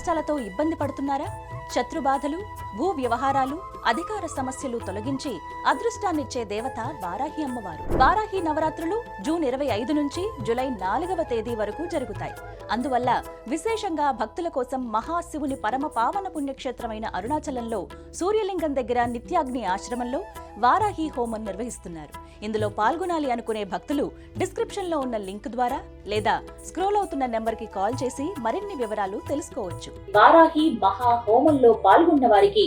కష్టాలతో ఇబ్బంది పడుతున్నారా? శత్రుబాధలు, భూ వ్యవహారాలు, అధికార సమస్యలు తొలగించి అదృష్టాన్నిచ్చే దేవత వారాహి అమ్మవారు. వారాహి నవరాత్రులు జూన్ 25 నుంచి జూలై 4వ తేదీ వరకు జరుగుతాయి. అందువల్ల విశేషంగా భక్తుల కోసం మహాశివుని పరమ పావన పుణ్యక్షేత్రమైన అరుణాచలంలో సూర్యలింగం దగ్గర నిత్యాగ్ని ఆశ్రమంలో వారాహి హోమం నిర్వహిస్తున్నారు. ఇందులో పాల్గొనాలి అనుకునే భక్తులు డిస్క్రిప్షన్ లో ఉన్న లింక్ ద్వారా లేదా స్క్రోల్ అవుతున్న నెంబర్ కి కాల్ చేసి మరిన్ని వివరాలు తెలుసుకోవచ్చు. వారాహి మహా హోమంలో పాల్గొన్న వారికి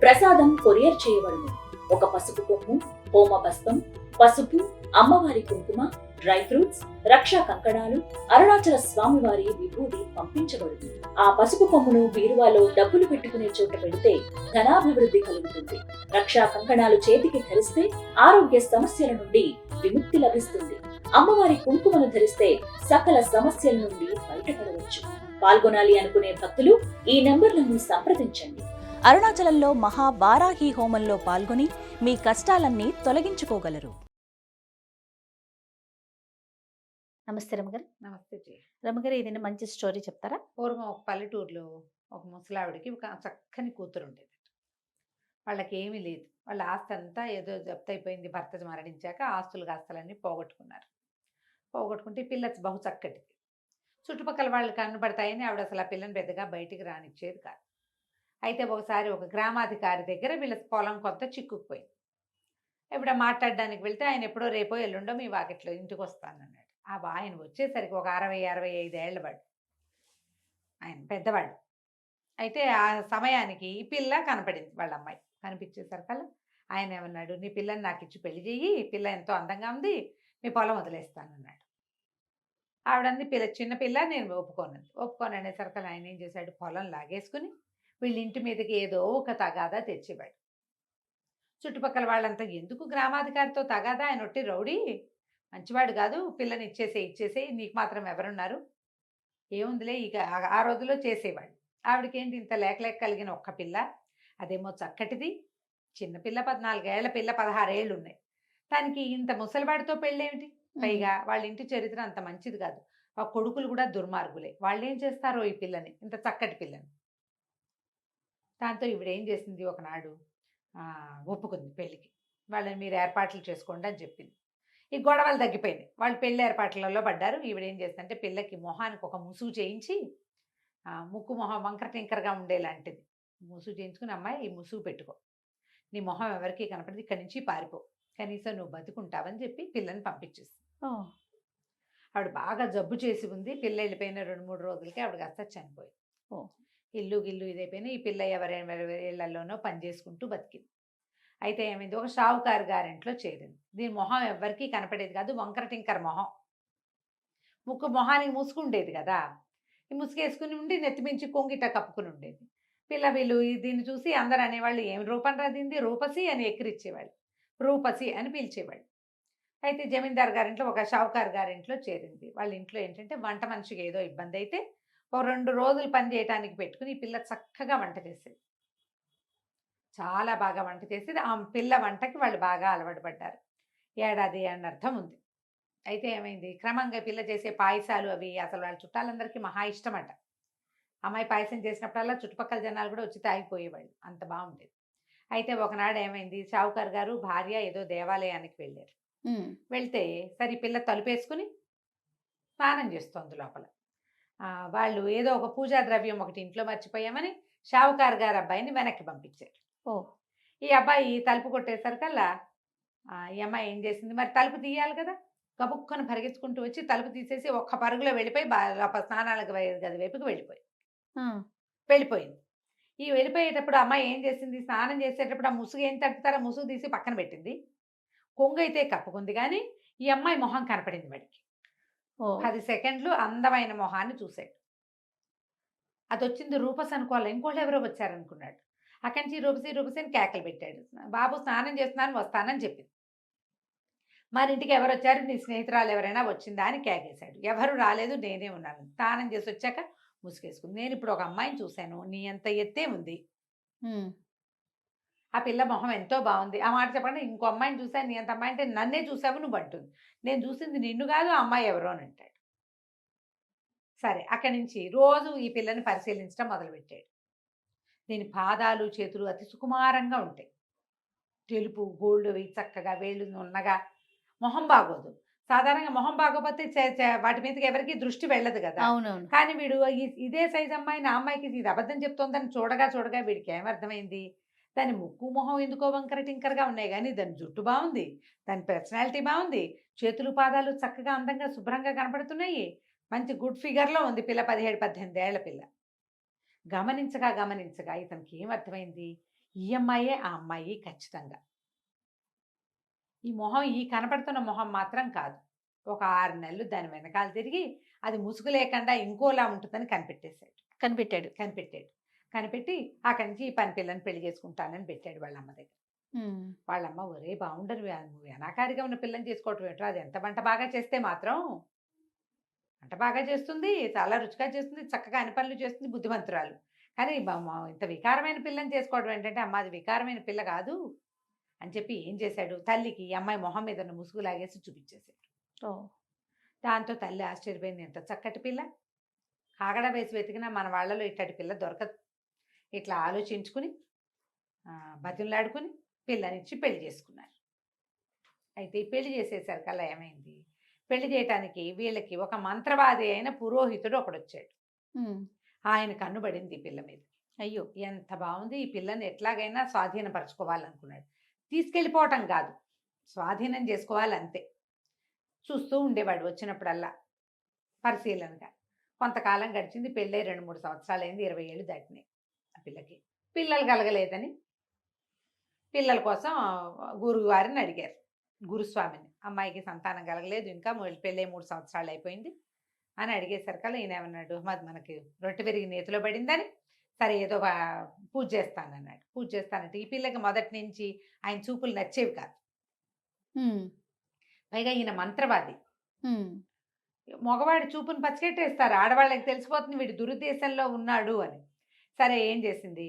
ప్రసాదం కొరియర్ చేయబడును. ఒక పసుపు కొమ్ము, హోమ బస్తం, పసుపు, అమ్మవారి కుంకుమ, డ్రై ఫ్రూట్స్, రక్షా కంకణాలు, అరుణాచల స్వామివారి విభూది పంపించబడును. ఆ పసుపు కొమ్మును బీరువాలో డబ్బులు పెట్టుకునే చోట పెడితే ధనాభివృద్ధి కలుగుతుంది. రక్షా కంకణాలు చేతికి ధరిస్తే ఆరోగ్య సమస్యల నుండి విముక్తి లభిస్తుంది. అమ్మవారి కుంకుమను ధరిస్తే సకల సమస్యల నుండి బయటపడవచ్చు. పాల్గొనాలి అనుకునే భక్తులు ఈ నంబర్లను సంప్రదించండి. అరుణాచలంలో మహా వారాహి హోమంలో పాల్గొని మీ కష్టాలన్నీ తొలగించుకోగలరు. నమస్తే రమగారు. నమస్తే జీ. రమగారు, ఏదైనా మంచి స్టోరీ చెప్తారా? పూర్వం ఒక పల్లెటూరులో ఒక ముసలావిడికి ఒక చక్కని కూతురు ఉండేది. వాళ్ళకి ఏమీ లేదు. వాళ్ళ ఆస్తి అంతా ఏదో జప్తైపోయింది. భర్త మరణించాక ఆస్తులు ఆస్తులన్నీ పోగొట్టుకున్నారు. పోగొట్టుకుంటే పిల్ల బహు చక్కటిది. చుట్టుపక్కల వాళ్ళు కనబడతాయని ఆవిడ అసలు ఆ పిల్లని పెద్దగా బయటికి రానిచ్చేది కాదు. అయితే ఒకసారి ఒక గ్రామాధికారి దగ్గర వీళ్ళ పొలం కొంత చిక్కుకుపోయింది. ఇప్పుడు మాట్లాడడానికి వెళ్తే ఆయన ఎప్పుడో రేపో ఎల్లుండో మీ వాకిట్లో ఇంటికి వస్తానన్నాడు. ఆయన వచ్చేసరికి ఒక 60-65 ఏళ్ళ వాడు, ఆయన పెద్దవాడు. అయితే ఆ సమయానికి ఈ పిల్ల కనపడింది. వాళ్ళ అమ్మాయి కనిపించేసరికల్లా ఆయన ఏమన్నాడు, నీ పిల్లని నాకు ఇచ్చి పెళ్లి చెయ్యి, పిల్ల ఎంతో అందంగా ఉంది, మీ పొలం వదిలేస్తానన్నాడు. ఆవిడంది చిన్న పిల్ల, నేను ఒప్పుకోను అనేసరికల్లా ఆయన ఏం చేశాడు, పొలం లాగేసుకుని వీళ్ళ ఇంటి మీదకి ఏదో ఒక తగాదా తెచ్చేవాడు. చుట్టుపక్కల వాళ్ళంతా గ్రామాధికారితో తగాదా, ఆయన ఒట్టి రౌడీ, మంచివాడు కాదు, పిల్లని ఇచ్చేసేయి, నీకు మాత్రం ఎవరున్నారు, ఏముందిలే, ఇక ఆ రోజులో చేసేవాడు. ఆవిడకేంటి ఇంత లేక కలిగిన ఒక్క పిల్ల, అదేమో చక్కటిది, చిన్నపిల్ల, 14 ఏళ్ల పిల్ల, 16 ఏళ్ళు ఉన్నాయి. దానికి ఇంత ముసలివాడితో పెళ్ళేమిటి? పైగా వాళ్ళ ఇంటి చరిత్ర అంత మంచిది కాదు, ఆ కొడుకులు కూడా దుర్మార్గులే. వాళ్ళు ఏం చేస్తారో ఈ పిల్లని, ఇంత చక్కటి పిల్లని. దాంతో ఈవిడేం చేసింది, ఒకనాడు ఒప్పుకుంది పెళ్ళికి. వాళ్ళని మీరు ఏర్పాట్లు చేసుకోండి అని చెప్పింది. ఈ గొడవలు తగ్గిపోయినాయి. వాళ్ళు పెళ్లి ఏర్పాట్లలో పడ్డారు. ఈవిడేం చేస్తుందంటే పిల్లకి మొహానికి ఒక ముసుగు చేయించి, ముక్కు మొహం వంకర టింకరగా ఉండేలాంటిది ముసుగు చేయించుకుని, అమ్మాయి ఈ ముసుగు పెట్టుకో, నీ మొహం ఎవరికి కనపడదు, ఇక్కడి నుంచి పారిపో, కనీసం నువ్వు బతుకుంటావని చెప్పి పిల్లని పంపించేస్తుంది. ఆవిడ బాగా జబ్బు చేసి ఉంది. పిల్ల వెళ్ళిపోయిన 2-3 రోజులకి ఆవిడ కాస్త చనిపోయింది. ఇల్లు ఇదైపోయినా ఈ పిల్ల ఎవరెవరి ఇళ్లలోనో పని చేసుకుంటూ బతికింది. అయితే ఏమైంది, ఒక షావుకారు గారింట్లో చేరింది. దీని మొహం ఎవరికీ కనపడేది కాదు, వంకర టింకర మొహం. మొహానికి ముసుగుండేది కదా, ఈ ముసుగేసుకుని ఉండి నెత్తిమించి కొంగిట కప్పుకుని ఉండేది. వీళ్ళు దీన్ని చూసి అందరు అనేవాళ్ళు, ఏం రూపం రాదింది, రూపసి అని ఎక్కిరిచ్చేవాళ్ళు, రూపసి అని పిలిచేవాళ్ళు. అయితే జమీందార్ గారింట్లో, ఒక షావుకారు గారింట్లో చేరింది. వాళ్ళ ఇంట్లో ఏంటంటే వంట మనిషికి ఏదో ఇబ్బంది అయితే ఒక 2 రోజులు పని చేయడానికి పెట్టుకుని ఈ పిల్ల చక్కగా వంట చేసేది, చాలా బాగా వంట చేసేది. ఆ పిల్ల వంటకి వాళ్ళు బాగా అలవాటు పడ్డారు. ఏడాది అని అర్థం ఉంది. అయితే ఏమైంది, క్రమంగా పిల్ల చేసే పాయసాలు అవి అసలు వాళ్ళ చుట్టాలందరికీ మహా ఇష్టమట. అమ్మాయి పాయసం చేసినప్పుడల్లా చుట్టుపక్కల జనాలు కూడా వచ్చి తాగిపోయేవాళ్ళు, అంత బాగుండేది. అయితే ఒకనాడు ఏమైంది, షావుకారు గారు భార్య ఏదో దేవాలయానికి వెళ్ళారు. వెళ్తే సరే పిల్ల తలుపేసుకుని స్నానం చేస్తోంది లోపల. వాళ్ళు ఏదో ఒక పూజా ద్రవ్యం ఒకటి ఇంట్లో మర్చిపోయామని షావుకారు గారు అబ్బాయిని వెనక్కి పంపించారు. ఈ అబ్బాయి తలుపు కొట్టేసరికల్లా ఈ అమ్మాయి ఏం చేసింది, మరి తలుపు తీయాలి కదా, గబుక్కను పరిగెత్తుకుంటూ వచ్చి తలుపు తీసేసి ఒక్క పరుగులో వెళ్ళిపోయి స్నానాలకు గది వైపుకి వెళ్ళిపోయింది. ఈ వెళ్ళిపోయేటప్పుడు అమ్మాయి ఏం చేసింది, స్నానం చేసేటప్పుడు ఆ ముసుగు ఏం తట్టుతారో ముసుగు తీసి పక్కన పెట్టింది. కొంగైతే కప్పుకుంది, కానీ ఈ అమ్మాయి మొహం కనపడింది వాడికి. 10 సెకండ్లు అందమైన మొహాన్ని చూశాడు. అది వచ్చింది రూపస్ అనుకోవాలి, ఇంకోళ్ళు ఎవరో వచ్చారనుకున్నాడు. అక్కడి నుంచి రూపసి అని కేకలు పెట్టాడు. బాబు స్నానం చేస్తున్నాను, వస్తానని చెప్పింది. మరి ఇంటికి ఎవరు వచ్చారు, నీ స్నేహితురాలు ఎవరైనా వచ్చిందా అని కేకేశాడు. ఎవరు రాలేదు, నేనే ఉన్నాను. స్నానం చేసి వచ్చాక ముసుగేసుకుంది. నేను ఇప్పుడు ఒక అమ్మాయిని చూశాను, నీ అంత ఎత్తే ఉంది, ఆ పిల్ల మొహం ఎంతో బాగుంది. ఆ మాట చెప్పండి, ఇంకో అమ్మాయిని చూశాను, నీ అంత అమ్మాయి అంటే నన్నే చూసావు నువ్వు అంటుంది. నేను చూసింది నిన్ను కాదు, ఆ అమ్మాయి ఎవరో అని అంటాడు. సరే అక్కడి నుంచి రోజు ఈ పిల్లని పరిశీలించడం మొదలుపెట్టాడు. దీని పాదాలు చేతులు అతి సుకుమారంగా ఉంటాయి. తెలుపు గోల్డ్‌వి చక్కగా వేళ్ళు నున్నగా. మొహం బాగోదు. సాధారణంగా మొహం బాగోపోతే వాటి మీదకి ఎవరికీ దృష్టి వెళ్ళదు గదా! అవునవును. కానీ వీడు ఇదే సైజ్ అమ్మాయి నా అమ్మాయికి ఇది అబద్ధం చెప్తోందని చూడగా చూడగా వీడికేమర్థమైంది? దాని ముక్కు, మొహం ఎందుకో వంకర టింకరగా ఉన్నాయి గానీ దాని జుట్టు బావుంది. దాని పర్సనాలిటీ బావుంది. చేతులు, పాదాలు చక్కగా అందంగా శుభ్రంగా కనపడుతున్నాయి. మంచి గుడ్ ఫిగర్‌లో ఉంది పిల్ల 17, 18 ఏళ్ల పిల్ల. గమనించగా గమనించగా ఇతనికేమర్థమైంది? ఈ అమ్మాయే ఆ అమ్మాయి ఖచ్చితంగా. ఈ కనపడుతున్న మొహం మాత్రం కాదు. ఒక 6 నెలలు దాని వెనకాల తిరిగి అది ముసుగు లేకుండా ఇంకోలా ఉంటుందని కనిపెట్టేసాడు. కనిపెట్టాడు. కనిపెట్టాడు. కనిపెట్టి అక్కడి నుంచి ఈ పని పిల్లని పెళ్లి చేసుకుంటానని పెట్టాడు వాళ్ళ అమ్మ దగ్గర. హ్మ్. వాళ్ళమ్మ ఒరేయ్ బావుండదు నువ్వు అనాకారిగా ఉన్న పిల్లని చేసుకోవటం ఏంట్రా అది ఎంత వంట బాగా చేస్తే మాత్రం వంట బాగా చేస్తుంది. చాలా రుచిగా చేస్తుంది. చక్కగా అన్ని పనులు చేస్తుంది. బుద్ధిమంతురాలు. కానీ ఇంత వికారమైన పిల్లని చేసుకోవడం ఏంటంటే అమ్మ అది వికారమైన పిల్ల కాదు అని చెప్పి ఏం చేశాడు తల్లికి ఈ అమ్మాయి మొహం మీద ఉన్న ముసుగు లాగేసి చూపించేశాడు. ఓహ్! దాంతో తల్లి ఆశ్చర్యపోయింది. ఎంత చక్కటి పిల్ల. కాగడా వేసి వెతికినా మన వాళ్ళలో ఇట్టటి పిల్ల దొరకదు. ఇట్లా ఆలోచించుకుని బతిమలాడుకుని పిల్లనిచ్చి పెళ్లి చేసుకున్నారు. అయితే ఈ పెళ్లి చేసేసరికల్లా ఏమైంది? పెళ్లి చేయటానికి వీళ్ళకి ఒక మంత్రవాది అయిన పురోహితుడు ఒకడొచ్చాడు. హ్మ్. ఆయన కన్ను పడింది ఈ పిల్ల మీద. అయ్యో! ఎంత బావుంది ఈ పిల్లని ఎట్లాగైనా స్వాధీనపరచుకోవాలనుకున్నాడు. తీసుకెళ్ళిపోవటం కాదు. స్వాధీనం చేసుకోవాలంతే. చూస్తూ ఉండేవాడు వచ్చినప్పుడల్లా పరిశీలనగా. కొంతకాలం గడిచింది. పెళ్ళై 2, 3 సంవత్సరాలైంది. 20 ఏళ్ళు దాటినాయి ఆ పిల్లకి. పిల్లలు కలగలేదని పిల్లల కోసం గురువుగారిని అడిగారు. గురుస్వామిని. అమ్మాయికి సంతానం కలగలేదు ఇంకా పెళ్ళై 3 సంవత్సరాలు అయిపోయింది అని అడిగేసరికల్లా ఈయనేమన్నాడు, మాది మనకి రొట్టె విరిగి నేతిలో పడిందని సరే ఏదో పూజ చేస్తానన్నాడు. పూజ చేస్తానంటే ఈ పిల్లకి మొదటి నుంచి ఆయన చూపులు నచ్చేవి కాదు. హ్మ్. పైగా ఈయన మంత్రవాది. హ్మ్. మగవాడి చూపుని పసిగట్టేస్తారు. ఆడవాళ్ళకి తెలిసిపోతుంది వీడు దురుద్దేశంలో ఉన్నాడు అని. సరే ఏం చేసింది?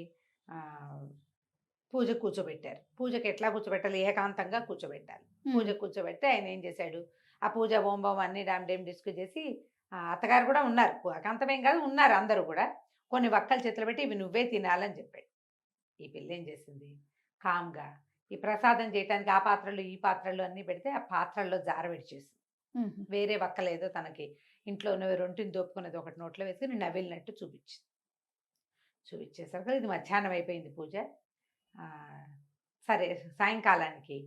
పూజకు కూర్చోబెట్టారు. పూజకి ఎట్లా కూర్చోబెట్టాలి? ఏకాంతంగా కూర్చోబెట్టాలి. హ్మ్. పూజకు కూర్చోబెడితే ఆయన ఏం చేశాడు? ఆ పూజ ఓం బోం అన్నీ డామ్ డేమ్ డిస్కస్ చేసి అత్తగారు కూడా ఉన్నారు. ఏకాంతమేం కాదు ఉన్నారు అందరూ కూడా. కొన్ని వక్కలు చేతిలో పెట్టి ఇవి నువ్వే తినాలని చెప్పాడు. ఈ పిల్ల ఏం చేసింది? కామ్‌గా ఈ ప్రసాదం చేయటానికి ఆ పాత్రలు, ఈ పాత్రలు అన్నీ పెడితే ఆ పాత్రల్లో జార విడిచేసింది. హుహు. వేరే వక్కలేదో తనకి ఇంట్లో ఉన్నవి రొంటిని దోపుకున్నది ఒకటి నోట్లో వేసుకొని నవిలినట్టు చూపించింది. చూపించేసరికి ఇది మధ్యాహ్నం అయిపోయింది పూజ. సరే సాయంకాలానికి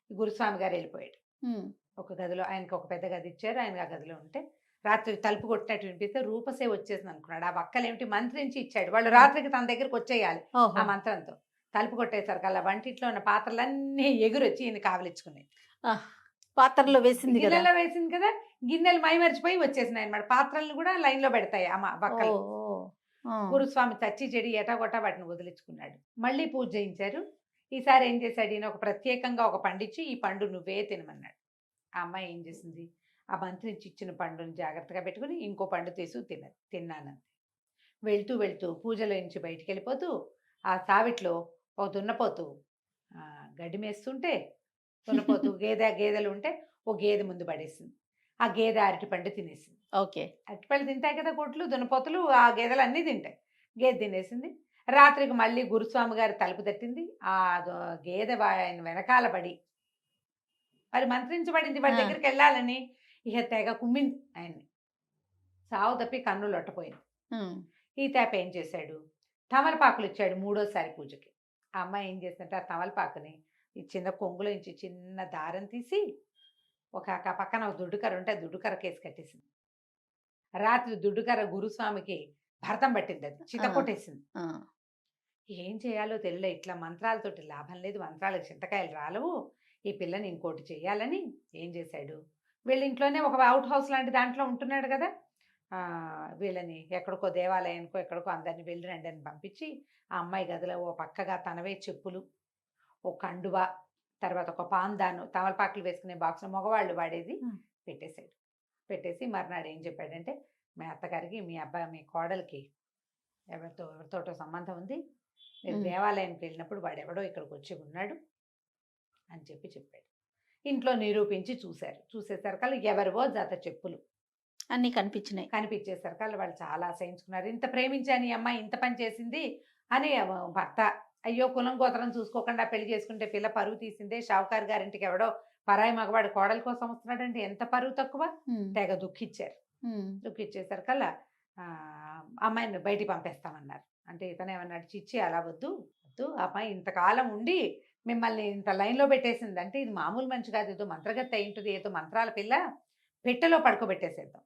గురుస్వామి గారు వెళ్ళిపోయాడు. హ్మ్. ఒక గదిలో ఆయనకి ఒక పెద్ద గది ఇచ్చారు. ఆయన ఆ గదిలో ఉంటే రాత్రి తలుపు కొట్టినట్టు వినిపిస్తే రూపసే వచ్చేసింది అనుకున్నాడు. ఆ వక్కలేమిటి మంత్రించి ఇచ్చాడు. వాళ్ళు రాత్రికి తన దగ్గరికి వచ్చేయాలి ఆ ఓహో! మంత్రంతో. తలుపు కొట్టేసరికల్లా వంటింట్లో ఉన్న పాత్రలన్నీ ఎగురొచ్చి ఈయన కావలిచ్చుకున్నాయి. పాత్రలో వేసింది కదా! గిన్నెలో వేసింది కదా! గిన్నెలు మైమరిచిపోయి వచ్చేసినాయన్నమాట. పాత్రలను కూడా లైన్‌లో పెడతాయి వక్కలు. ఓహ్! ఓహ్! ఆ! గురుస్వామి చచ్చి చెడి ఎటాగొట్టా వాటిని వదిలించుకున్నాడు. మళ్ళీ పూజ చేయించారు. ఈసారి ఏం చేశాడు ఈయన ఒక ప్రత్యేకంగా ఒక పండిచ్చి ఈ పండు నువ్వే తినమన్నాడు. ఆ అమ్మాయి ఏం చేసింది? ఆ మంత్రించి ఇచ్చిన పండుని జాగ్రత్తగా పెట్టుకుని ఇంకో పండు తీసి తిన్నానంతే. వెళ్తూ వెళ్తూ పూజలో నుంచి బయటికెళ్ళిపోతూ ఆ సావిట్లో ఒక దున్నపోతు గడ్డి మేస్తుంటే దున్నపోతు గేదెలు ఉంటే ఓ గేదె ముందు పడేసింది. ఆ గేదె అరటిపండు తినేసింది. ఓకే. అరటిపళ్ళు తింటాయి కదా కొట్లు దున్నపోతులు ఆ గేదెలు అన్నీ తింటాయి. గేదె తినేసింది. రాత్రికి మళ్ళీ గురుస్వామి గారి తలుపు తట్టింది. ఆ గేదె ఆయన వెనకాల పడి మరి మంత్రించబడింది వాడి ఆ! దగ్గరికి వెళ్ళాలని ఇక తెగ కుమ్మింది ఆయన్ని. సావు తప్పి కన్ను లొట్టపోయింది. హ్మ్. ఈ తేప ఏం చేశాడు? తమలపాకులు ఇచ్చాడు మూడోసారి పూజకి. ఆ అమ్మాయి ఏం చేసిందంటే ఆ తమలపాకుని ఈ చిన్న కొంగులో నుంచి చిన్న దారం తీసి పక్కన ఒక దుడ్డుకర్ర ఉంటే ఆ దుడ్డుకర్రకేసి కట్టేసింది. రాత్రి దుడ్డుకర్ర గురుస్వామికి భరతం పట్టింది. అది చిత ఆ! కొట్టేసింది. ఆ! ఏం చేయాలో తెలియలే. ఇట్లా మంత్రాలతోటి లాభం లేదు. మంత్రాలకు చింతకాయలు రాలవు. ఈ పిల్లని ఇంకోటి చెయ్యాలని ఏం చేశాడు? వీళ్ళ ఇంట్లోనే ఒక ఔట్ హౌస్ లాంటి దాంట్లో ఉంటున్నాడు కదా! వీళ్ళని ఎక్కడికో దేవాలయానికో ఎక్కడికో అందరిని వెళ్ళి రండి అని పంపించి ఆ అమ్మాయి గదిలో ఓ పక్కగా తనవే చెప్పులు, ఓ కండువ, తర్వాత ఒక పాందాను తమలపాకులు వేసుకునే బాక్స్ మగవాళ్ళు వాడేది హ్మ్. పెట్టేశాడు. పెట్టేసి మర్నాడు ఏం చెప్పాడంటే, మీ అత్తగారికి మీ కోడలికి ఎవరితోటో సంబంధం ఉంది. మీరు హ్మ్. దేవాలయానికి వెళ్ళినప్పుడు వాడెవడో ఇక్కడికొచ్చి ఉన్నాడు అని చెప్పాడు. ఇంట్లో నిరూపించి చూశారు. చూసేసరికల్లా ఎవరివో జత చెప్పులు. అన్ని కనిపించినాయి. కనిపించేసరికి వాళ్ళు చాలా అసహించుకున్నారు. ఇంత ప్రేమించాను ఈ అమ్మాయి ఇంత పని చేసింది అని భర్త అయ్యో కులం గోత్రం చూసుకోకుండా పెళ్లి చేసుకుంటే పిల్ల పరువు తీసిందే, షావుకారు గారింటికి ఎవడో పరాయి మగవాడు కోడల కోసం వస్తున్నాడంటే ఎంత పరువు తక్కువ. ఉమ్, తెగ దుఃఖించారు. ఉమ్, దుఃఖించేసరికల్లా అమ్మాయిని బయటికి పంపేస్తామన్నారు. అంటే ఇతను ఏమన్నాడు, చిచ్చి అలా వద్దు వద్దు, అమ్మాయి ఇంతకాలం ఉండి మిమ్మల్ని ఇంత లైన్లో పెట్టేసింది అంటే ఇది మామూలు మనిషి కాదు, ఏదో మంత్రగతి అయి ఉంటుంది, ఏదో మంత్రాల పిల్ల, పెట్టెలో పడుకోబెట్టేసేద్దాం,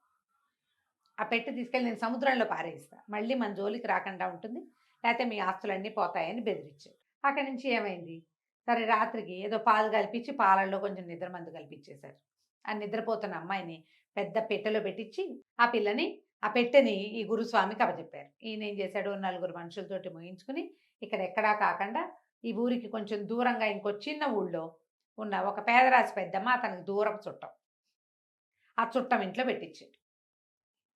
ఆ పెట్టె తీసుకెళ్ళి నేను సముద్రంలో పారేయిస్తా, మళ్ళీ మన జోలికి రాకుండా ఉంటుంది, లేకపోతే మీ ఆస్తులన్నీ పోతాయని బెదిరించాడు. అక్కడి నుంచి ఏమైంది, సరే రాత్రికి ఏదో పాలు కలిపించి పాలల్లో కొంచెం నిద్ర మందు కల్పించేశారు. ఆ నిద్రపోతున్న అమ్మాయిని పెద్ద పెట్టెలో పెట్టించి ఆ పిల్లని ఆ పెట్టెని ఈ గురుస్వామికి అప్పచెప్పారు. ఈయన ఏం చేశాడు, 4 మనుషులతోటి మోయించుకుని ఇక్కడ ఎక్కడా కాకుండా ఈ ఊరికి కొంచెం దూరంగా ఇంకో చిన్న ఊళ్ళో ఉన్న ఒక పేదరాశి పెద్దమ్మ అతనికి దూరపు చుట్టం, ఆ చుట్టం ఇంట్లో పెట్టించాడు.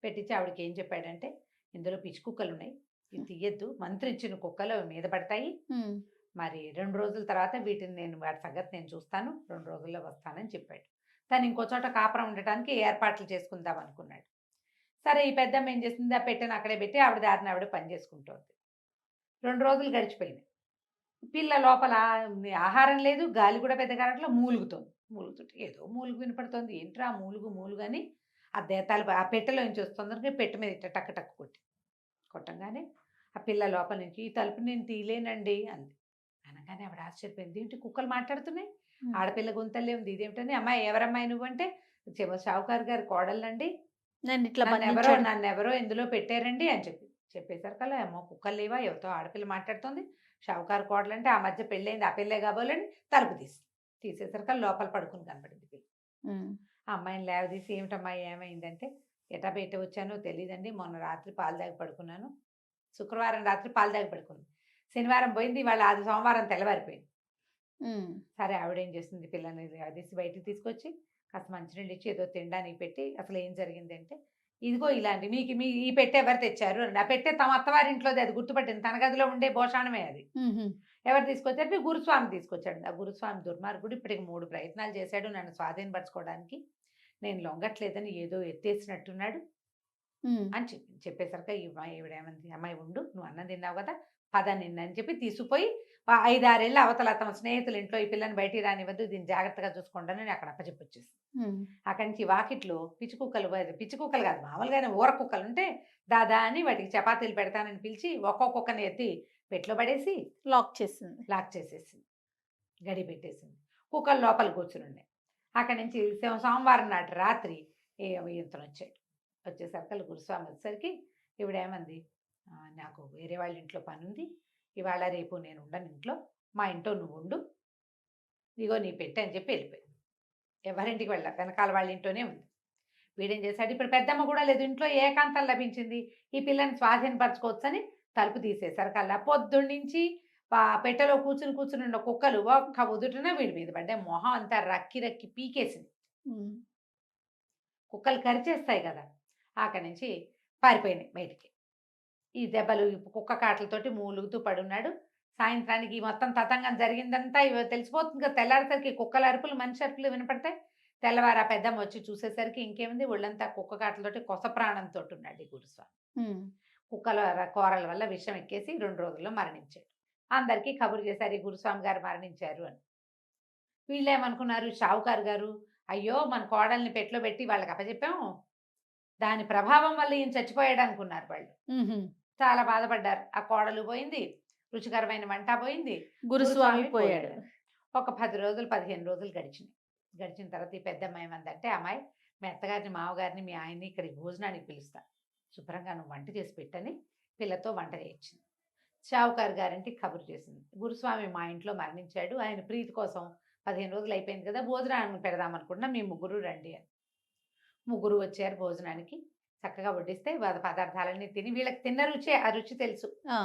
పెట్టించి ఆవిడకి ఏం చెప్పాడంటే, ఇందులో పిచ్చి కుక్కలు ఉన్నాయి, ఇది తీయద్దు, మంత్రించిన కుక్కలు అవి మీద పడతాయి, ఉమ్, మరి 2 రోజుల తర్వాత వీటిని నేను వాటి సంగతి నేను చూస్తాను, 2 రోజుల్లో వస్తానని చెప్పాడు. తను ఇంకో చోట కాపురం ఉండటానికి ఏర్పాట్లు చేసుకుందాం అనుకున్నాడు. సరే ఈ పెద్దమ్మ ఏం చేసింది, ఆ పెట్టెను అక్కడే పెట్టి ఆవిడ దారిని ఆవిడ పని చేసుకుంటోంది. 2 రోజులు గడిచిపోయినాయి. పిల్ల లోపల ఆహారం లేదు, గాలి కూడా పెద్ద కారట్లో మూలుగుతోంది. మూలుగుతుంటే ఏదో మూలుగు వినపడుతోంది, ఏంట్రా మూలుగు మూలుగు అని ఆ దేతాలు ఆ పెట్టెలో నుంచి వస్తుంది, పెట్టె మీద ఇట్ట టక్ టక్ కొట్టంగానే ఆ పిల్ల లోపల నుంచి ఈ తలుపు నేను తీయలేనండి అంది. అనగానే ఆవిడ ఆశ్చర్యపోయింది, ఏంటి కుక్కలు మాట్లాడుతున్నాయి, ఉమ్. ఆడపిల్ల గుంతలే ఉంది, ఇదేమిటని. అమ్మాయి ఎవరమ్మాయి నువ్వంటే, షావుకారు గారి కోడలండి, నన్ను ఇట్లా నన్నెవరో బంధించాడు. ఇందులో పెట్టారండి అని చెప్పేసరికల్లా అమ్మో కుక్కలు లేవా, ఎవరితో ఆడపిల్ల మాట్లాడుతుంది, షావుకారు కోడలంటే ఆ మధ్య పెళ్ళైంది, ఆ పెళ్ళే కాబోలని తలుపు తీసేసరికల్లా లోపల పడుకుని కనపడింది పిల్ల. ఉమ్, ఆ అమ్మాయిని లేవదీసి, ఏమిటమ్మాయి ఏమైందంటే, ఎటా బయట వచ్చానో తెలియదండి, మొన్న రాత్రి పాలు తాగి పడుకున్నాను, శుక్రవారం రాత్రి పాలు తాగి పడుకుంది, శనివారం పోయింది, ఇవాళ అది సోమవారం తెల్లవారిపోయింది. ఉమ్, సరే ఆవిడేం చేస్తుంది, పిల్లని లేవదీసి బయటికి తీసుకొచ్చి కాస్త మంచినీళ్ళు ఇచ్చి ఏదో తినడానికి పెట్టి, అసలు ఏం జరిగిందంటే, ఇదిగో ఇలాంటి మీ ఈ పెట్టె ఎవరు తెచ్చారు అని. ఆ పెట్టె తమ అత్తవారింట్లోది, అది గుర్తుపట్టింది, తన గదిలో ఉండే భోషాణమే అది. ఉహు, ఎవరు తీసుకొచ్చారు, మీ గురుస్వామి తీసుకొచ్చాడు. ఆ గురుస్వామి దుర్మార్గుడు ఇప్పటికి 3 ప్రయత్నాలు చేశాడు నన్ను స్వాధీనపరచుకోవడానికి, నేను లొంగట్లేదని ఏదో ఎత్తేసినట్టున్నాడు ఉమ్, అని చెప్పేసరికి ఈవిడేమంది, అమ్మాయి ఉండు, నువ్వు అన్నం తిన్నావు కదా, పద నిన్నని చెప్పి తీసుకుపోయి 5-6 ఏళ్ళ అవతల తమ స్నేహితుల ఇంట్లో ఈ పిల్లని బయటికి రానివ్వద్దు, దీన్ని జాగ్రత్తగా చూసుకుంటాను అని అక్కడ అప్పచెప్పొచ్చేసి, ఉమ్, అక్కడి నుంచి వాకిట్లో పిచ్చి కుక్కలు కాదు, మామూలుగానే ఊర కుక్కలు ఉంటే దాదా అని వాటికి చపాతీలు పెడతానని పిలిచి ఒక్కొక్కని ఎత్తి పెట్లో పడేసి లాక్ చేసింది. లాక్ చేసేసింది, గడి పెట్టేసింది. కుక్కలు లోపల కూర్చుని ఉన్నాయి. అక్కడి నుంచి సోమవారం నాటి రాత్రి ఇతను వచ్చాడు. వచ్చేసరికి గురుస్వామి వచ్చేసరికి ఈవిడేమంది, నాకు వేరే వాళ్ళ ఇంట్లో పని ఉంది, ఇవాళ రేపు నేను ఉండను ఇంట్లో, మా ఇంట్లో నువ్వు ఉండు, ఇదిగో నీ పెట్టే అని చెప్పి వెళ్ళిపోయింది. ఎవరింటికి వెళ్ళా, వెనకాల వాళ్ళ ఇంట్లోనే ఉంది. వీడేం చేశాడు, ఇప్పుడు పెద్దమ్మ కూడా లేదు ఇంట్లో, ఏకాంతం లభించింది, ఈ పిల్లని స్వాధీనపరచుకోవచ్చని తలుపు తీసేసరికల్లా పొద్దున్నుంచి పెట్టెలో కూర్చుని ఉన్న కుక్కలు ఒక్క ఉదుటిన వీడి మీద పడ్డాయి. మొహం అంతా రక్కి రక్కి పీకేసింది. ఉమ్, కుక్కలు కరిచేస్తాయి కదా, అక్కడి నుంచి పారిపోయినాయి బయటికి. ఈ దెబ్బలు కుక్క కాటలతోటి మూలుగుతూ పడున్నాడు. సాయంత్రానికి మొత్తం తతంగం జరిగిందంతా తెలిసిపోతుంది కదా, తెల్లారేసరికి కుక్కల అరుపులు మనిషి అరుపులు వినపడతాయి. తెల్లవారు ఆ పెద్దమ్మ వచ్చి చూసేసరికి ఇంకేముంది, ఒళ్ళంతా కుక్క కాటలతోటి కొస ప్రాణంతో ఉన్నాడు ఈ గురుస్వామి. ఉమ్, కుక్కల కోరల వల్ల విషం ఎక్కేసి 2 రోజుల్లో మరణించాడు. అందరికీ కబురు చేశారు, ఈ గురుస్వామి గారు మరణించారు అని. వీళ్ళేమనుకున్నారు, షావుకారు గారు అయ్యో మన కోడల్ని పెట్లో పెట్టి వాళ్ళకి అప్పచెప్పాము, దాని ప్రభావం వల్ల ఈయన చచ్చిపోయాడు అనుకున్నారు వాళ్ళు. ఉహు. చాలా బాధపడ్డారు. ఆ కోడలు పోయింది, రుచికరమైన వంట పోయింది, గురుస్వామి పోయాడు. ఒక 10 రోజులు 15 రోజులు గడిచినాయి. గడిచిన తర్వాత ఈ పెద్దమ్మ ఏమందంటే, అమ్మాయి మీ అత్తగారిని మామగారిని మీ ఆయన్ని ఇక్కడికి భోజనానికి పిలుస్తా, శుభ్రంగా నువ్వు వంట చేసి పెట్టని పిల్లతో వంట చేయించింది. షావుకారు గారింటికి కబురు చేసింది, గురుస్వామి మా ఇంట్లో మరణించాడు, ఆయన ప్రీతి కోసం 15 రోజులు అయిపోయింది కదా, భోజనాన్ని పెడదామనుకుంటున్నా, మీ ముగ్గురు రండి అని. ముగ్గురు వచ్చారు భోజనానికి. చక్కగా వడ్డిస్తే పదార్థాలన్నీ తిని, వీళ్ళకి తిన్న రుచే ఆ రుచి తెలుసు. ఆ,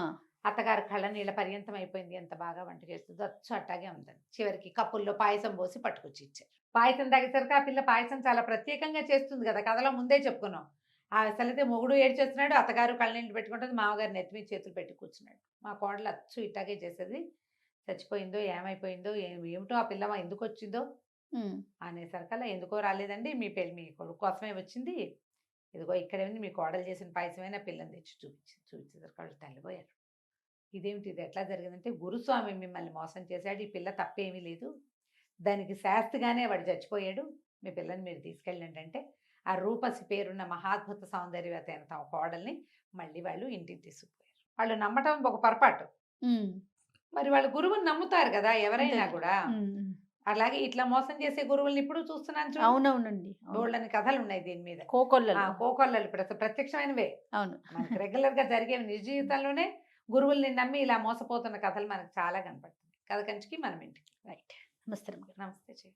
అత్తగారు కళ్ళ నీళ్ళ పర్యంతం అయిపోయింది, ఎంత బాగా వంట చేస్తుందో, అచ్చు అట్టాగే ఉందని. చివరికి కప్పుల్లో పాయసం పోసి పట్టుకొచ్చి ఇచ్చారు. పాయసం తాగేసరికి ఆ పిల్ల పాయసం చాలా ప్రత్యేకంగా చేస్తుంది కదా, కథలో ముందే చెప్పుకున్నాం. అసలైతే మొగుడు ఏడ్చేస్తున్నాడు, అత్తగారు కళ్ళనీళ్ళు పెట్టుకుంటుంది, మామగారు నెత్తి మీద చేతులు పెట్టి కూర్చున్నాడు. మా కోడలు అచ్చు ఇట్టాగే చేసేది, చచ్చిపోయిందో ఏమైపోయిందో ఏమిటో ఆ పిల్ల ఎందుకు వచ్చిందో ఉమ్, అనేసరికల్లా, ఎందుకో రాలేదండి, మీ కొడుకు కోసమే వచ్చింది, ఇదిగో ఇక్కడేమి మీ కోడలు చేసిన పాయసమైన పిల్లని తెచ్చి చూపించేసరికి వాళ్ళు తెల్లబోయారు. ఇదేమిటి, ఇది ఎట్లా జరిగిందంటే, గురుస్వామి మిమ్మల్ని మోసం చేశాడు, ఈ పిల్ల తప్పేమీ లేదు, దానికి శాస్తిగానే వాడు చచ్చిపోయాడు, మీ పిల్లని మీరు తీసుకెళ్ళండి అంటే, ఆ రూపసి పేరున్న మహాద్భుత సౌందర్యవతి అయిన తమ కోడల్ని మళ్ళీ వాళ్ళు ఇంటికి తీసుకుపోయారు. వాళ్ళు నమ్మటం ఒక పొరపాటు, ఉమ్, మరి వాళ్ళు గురువుని నమ్ముతారు కదా ఎవరైనా అంతే. కూడా. ఉమ్. అలాగే ఇట్లా మోసం చేసే గురువుల్ని ఇప్పుడు చూస్తున్నాను చూడు. అవునవునండి, అవును. బోళ్ళని కథలు ఉన్నాయి దీని మీద. కోకొల్లలు. కోకొల్లలు ఇప్పుడు అసలు ప్రత్యక్షమైనవే, అవును. మనకి రెగ్యులర్ గా జరిగేవి నిజ జీవితంలోనే. గురువుల్ని నమ్మి ఇలా మోసపోతున్న కథలు మనకు చాలా కనపడుతుంది. కథ కంచికి మనం ఇంటికి. రైట్. నమస్తే రమ్య గారు. నమస్తే చెయ్యి.